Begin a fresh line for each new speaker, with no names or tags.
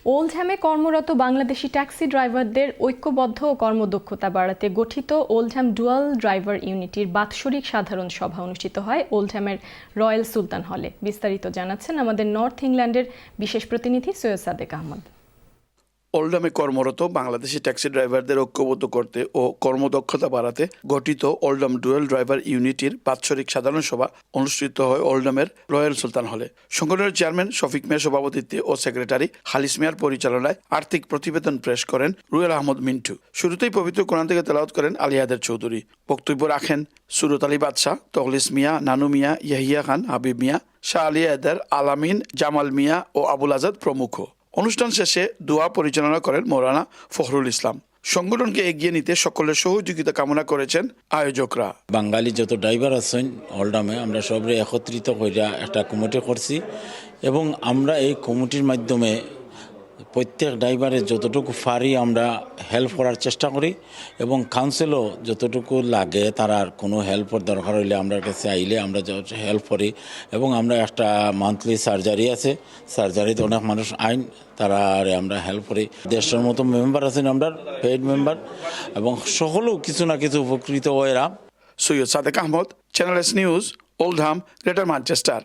ওল্ডহ্যামে কর্মরত বাংলাদেশি ট্যাক্সি ড্রাইভারদের ঐক্যবদ্ধ ও কর্মদক্ষতা বাড়াতে গঠিত ওল্ডহ্যাম ডুয়াল ড্রাইভার ইউনিটির বাৎসরিক সাধারণ সভা অনুষ্ঠিত হয় ওল্ডহ্যামের রয়্যাল সুলতান হলে। বিস্তারিত জানাচ্ছেন আমাদের নর্থ ইংল্যান্ডের বিশেষ প্রতিনিধি সৈয়দ সাদেক আহমদ।
ওল্ডহ্যামে কর্মরত বাংলাদেশি ট্যাক্সি ড্রাইভারদের ঐক্যবদ্ধ করতে ও কর্মদক্ষতা বাড়াতে গঠিত ওল্ডহ্যাম ডুয়াল ড্রাইভার ইউনিটির বাৎসরিক সাধারণ সভা অনুষ্ঠিত হয় ওল্ডহ্যামের রয়্যাল সুলতান হলে। সংগঠনের চেয়ারম্যান শফিক মিয়ার সভাপতিত্বে ও সেক্রেটারি হালিস মিয়ার পরিচালনায় আর্থিক প্রতিবেদন পেশ করেন রুয়েল আহমদ মিন্টু। শুরুতেই পবিত্র কোরআন থেকে তেলাওয়াত করেন আলী হায়দার চৌধুরী। বক্তব্য রাখেন সুরত আলী বাদশাহ, তখলিস মিয়া, নানু মিয়া, ইয়াহিয়া খান, হাবিব মিয়া, শাহ আলী হায়দার, আলামিন, জামাল মিয়া ও আবুল আজাদ প্রমুখ। অনুষ্ঠান শেষে দোয়া পরিচালনা করেন মৌলানা ফখরুল ইসলাম। সংগঠনকে এগিয়ে নিতে সকলের সহযোগিতা কামনা করেছেন আয়োজকরা।
বাঙালি যত ড্রাইভার আছেন ওল্ডহ্যামে আমরা সবরে একত্রিত কইরা একটা কমিটি করছি এবং আমরা এই কমিটির মাধ্যমে প্রত্যেক ড্রাইভারের যতটুকু পারি আমরা হেল্প করার চেষ্টা করি এবং কাউন্সিলও যতটুকু লাগে তার কোনো হেল্পের দরকার হইলে আমরা কাছে আইলে আমরা হেল্প করি এবং আমরা একটা মান্থলি সার্জারি আছে, সার্জারিতে অনেক মানুষ আইন তারা আমরা হেল্প করি। 150 মতো মেম্বার আছেন আমরা পেইড মেম্বার এবং সকলেও কিছু না কিছু উপকৃত হয়ে।
Syed Sadek Ahmed, channel S news, Oldham, Greater Manchester.